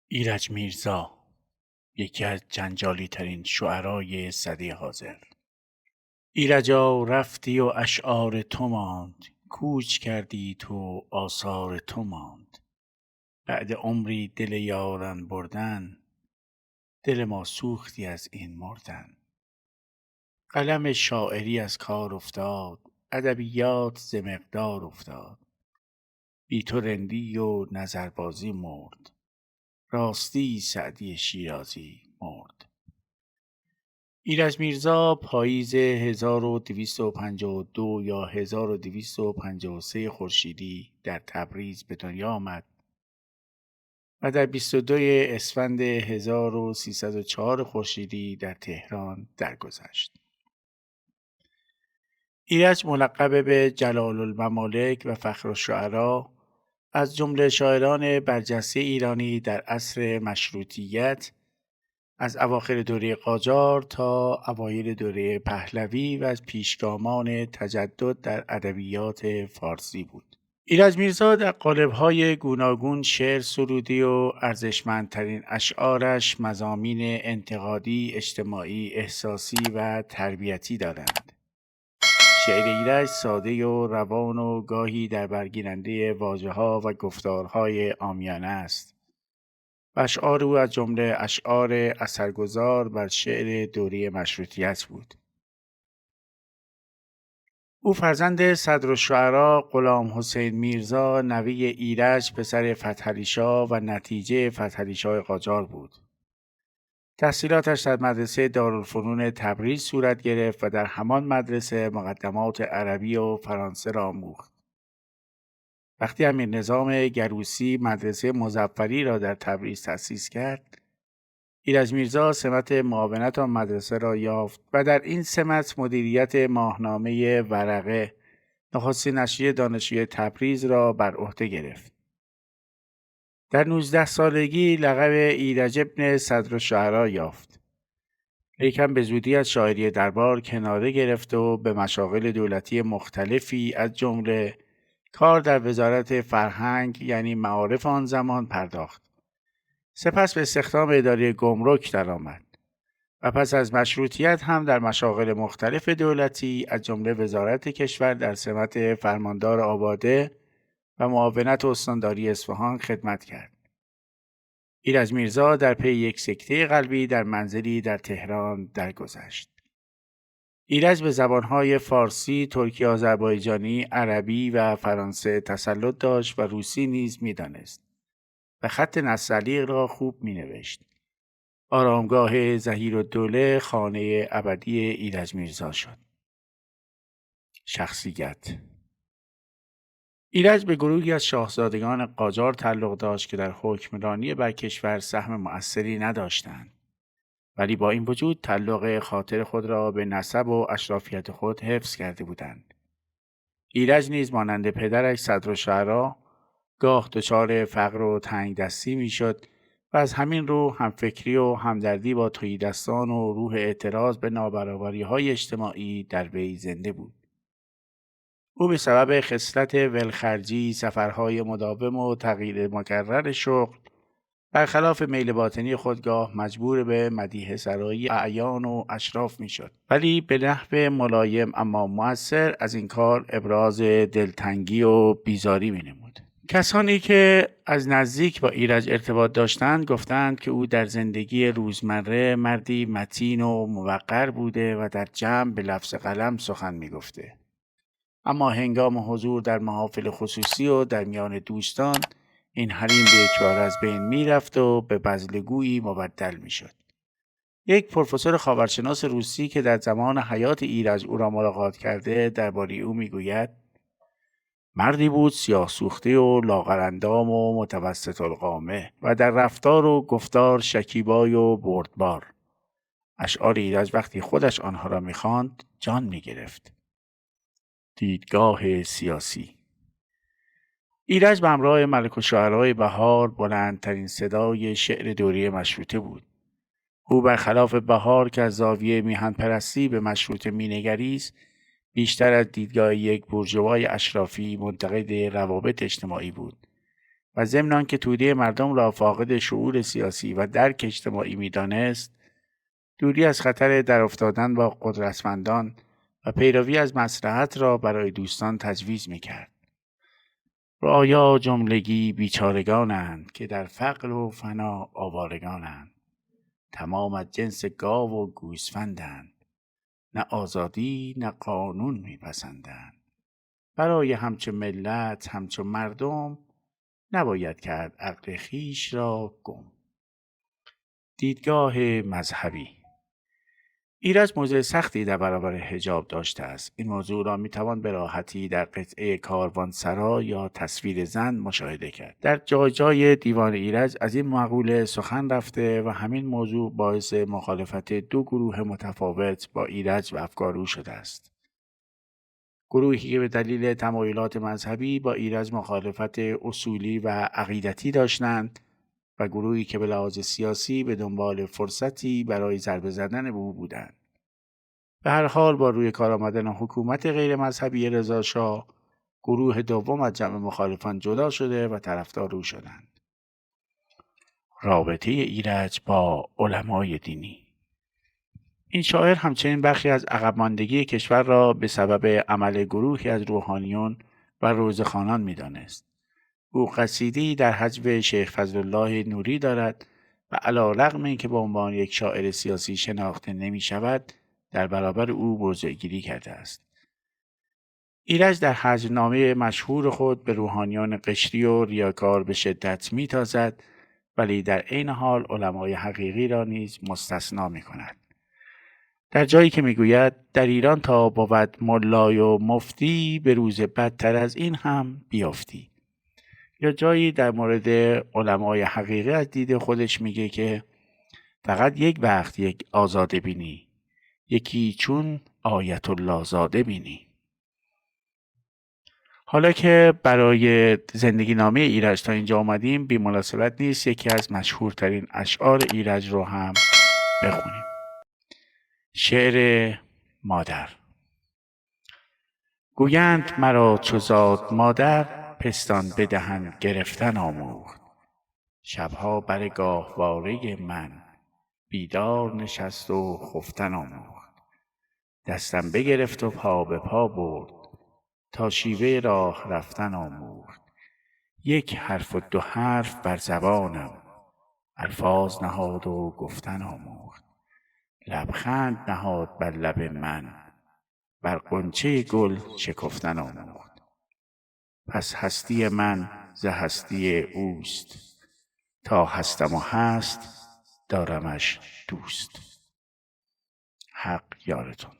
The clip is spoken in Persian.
ایرج میرزا، یکی از جنجالی ترین شعرای سده حاضر. ایرجا رفتی و اشعار تو ماند، کوچ کردی تو آثار تو ماند. بعد عمری دل یاران بردن، دل ما سوختی از این مردن. قلم شاعری از کار افتاد، ادبیات ز مقدار افتاد. بی تو رندی و نظربازی مرد، راستی سعدی شیرازی مرد. ایرج میرزا پاییز 1252 یا 1253 خورشیدی در تبریز به دنیا آمد و در 22 اسفند 1304 خورشیدی در تهران درگذشت. ایرج ملقب به جلال الممالک و فخر الشعرا، از جمله شاعران برجسته ایرانی در عصر مشروطیت، از اواخر دوره قاجار تا اوایل دوره پهلوی و از پیشگامان تجدد در ادبیات فارسی بود. ایرج میرزا در قالب‌های گوناگون شعر سرودی و ارزشمندترین اشعارش مضامین انتقادی، اجتماعی، احساسی و تربیتی دارند. شعر ایرج ساده و روان و گاهی در برگیرنده واژه‌ها و گفتارهای عامیانه است. اشعار او از جمله اشعار اثرگذار بر شعر دوره مشروطیت بود. او فرزند صدرالشعرا غلام حسین میرزا، نوی ایرج پسر فتحعلی شاه و نتیجه فتحعلی شاه قاجار بود. تحصیلاتش در مدرسه دارالفنون تبریز صورت گرفت و در همان مدرسه مقدمات عربی و فرانسه را آموخت. وقتی امیر نظام گروسی مدرسه مظفری را در تبریز تأسیس کرد، ایرج میرزا سمت معاونت آن مدرسه را یافت و در این سمت مدیریت ماهنامه ورقه، نخستین نشریه دانشجوی تبریز را بر عهده گرفت. در 19 سالگی لقب ایرج ابن صدرالشعرا یافت. لیکن به زودی از شاعری دربار کناره گرفت و به مشاغل دولتی مختلفی از جمله کار در وزارت فرهنگ یعنی معارف آن زمان پرداخت. سپس به استخدام اداره گمرک درآمد و پس از مشروطیت هم در مشاغل مختلف دولتی از جمله وزارت کشور در سمت فرماندار آباده و معاونت استانداری اصفهان خدمت کرد. ایرج میرزا در پی یک سکته قلبی در منزلی در تهران درگذشت. ایرج به زبانهای فارسی، ترکی، آذربایجانی، عربی و فرانسه تسلط داشت و روسی نیز می‌دانست و خط نستعلیق را خوب می‌نوشت. آرامگاه ظهیرالدوله خانه ابدی ایرج میرزا شد. شخصیت ایرج به گروهی از شاهزادگان قاجار تعلق داشت که در حکمرانی بر کشور سهم مؤثری نداشتند، ولی با این وجود تعلق خاطر خود را به نسب و اشرافیت خود حفظ کرده بودند. ایرج نیز مانند پدرش صدرالشعرا گاه دچار فقر و تنگ دستی میشد و از همین رو همفکری و همدردی با تهیدستان و روح اعتراض به نابرابری‌های اجتماعی در وی زنده بود. او به سبب خصلت ولخرجی، سفرهای مداوم و تغییر مکرر شغل، برخلاف میل باطنی خودگاه مجبور به مدیحه سرایی اعیان و اشراف میشد، ولی به نحو ملایم اما مؤثر از این کار ابراز دلتنگی و بیزاری مینمود. کسانی که از نزدیک با ایرج ارتباط داشتند گفتند که او در زندگی روزمره مردی متین و موقر بوده و در جمع به لفظ قلم سخن میگفته، اما هنگام حضور در محافل خصوصی و در میان دوستان این حریم به یکبار از بین میرفت و به بزلگویی مبدل میشد. یک پروفسور خاورشناس روسی که در زمان حیات ایرج او را ملاقات کرده درباره او میگوید: مردی بود سیاه سوخته و لاغرندام و متوسط القامه و در رفتار و گفتار شکیبای و بردبار. اشعار ایرج وقتی خودش آنها را میخواند جان میگرفت. دیدگاه سیاسی ایرج به همراه ملک الشعرای بهار بلندترین صدای شعر دوره مشروطه بود. او برخلاف بهار که از زاویه میهن پرستی به مشروطه مینگریست، بیشتر از دیدگاه یک بورژوای اشرافی منتقد روابط اجتماعی بود و ضمن آنکه توده مردم را فاقد شعور سیاسی و درک اجتماعی می‌دانست، دوری از خطر در افتادن با قدرتمندان و پیروی از مصلحت را برای دوستان تجویز می‌کرد. رعایا جملگی بیچارگانند که در فقر و فنا آوارگانند. تمام از جنس گاو و گوسفندند. نه آزادی نه قانون میپسندند. برای همچو ملت همچو مردم نباید کرد عقل خویش را گم. دیدگاه مذهبی. ایرج موضع سختی در برابر حجاب داشته است. این موضوع را میتوان به راحتی در قطعه کاروانسرا یا تصویر زن مشاهده کرد. در جای جای دیوان ایرج از این مقوله سخن رفته و همین موضوع باعث مخالفت دو گروه متفاوت با ایرج و افکار او شده است. گروهی که به دلیل تمایلات مذهبی با ایرج مخالفت اصولی و عقیدتی داشتند و گروهی که به لحاظ سیاسی به دنبال فرصتی برای ضربه زدن به او بودند. به هر حال با روی کار آمدن حکومت غیر مذهبی رضا شاه، گروه دوم از جمع مخالفان جدا شده و طرفدار او شدند. رابطه ایرج با علمای دینی. این شاعر همچنین بخشی از عقب ماندگی کشور را به سبب عمل گروهی از روحانیون و روزخوانان می‌دانست. او قصیده‌ای در حجو شیخ فضلالله نوری دارد و علی‌رغم اینکه به عنوان یک شاعر سیاسی شناخته نمی‌شود، در برابر او موضع‌گیری کرده است. ایرج در هجرنامه مشهور خود به روحانیان قشری و ریاکار به شدت می‌تازد، ولی در عین حال علمای حقیقی را نیز مستثنا می‌کند. در جایی که میگوید در ایران تا بود ملای و مفتی، به روز بدتر از این هم بیافتی. یا جایی در مورد علمای حقیقی از دید خودش میگه که فقط یک وقت یک آزاده بینی، یکی چون آیت الله زاده بینی. حالا که برای زندگی نامه ایرج تا اینجا آمدیم، بی مناسبت نیست یکی از مشهورترین اشعار ایرج رو هم بخونیم. شعر مادر. گویند مرا چو زاد مادر، پستان به دهن گرفتن آموخت. شبها بر گاهواره من، بیدار نشست و خفتن آموخت. دستم بگرفت و پا به پا برد، تا شیوه راه رفتن آموخت. یک حرف و دو حرف بر زبانم، الفاظ نهاد و گفتن آموخت. لبخند نهاد بر لب من، بر غنچه گل شکفتن آموخت. پس هستی من ز هستی اوست، تا هستم و هست دارمش دوست. حق یارتون.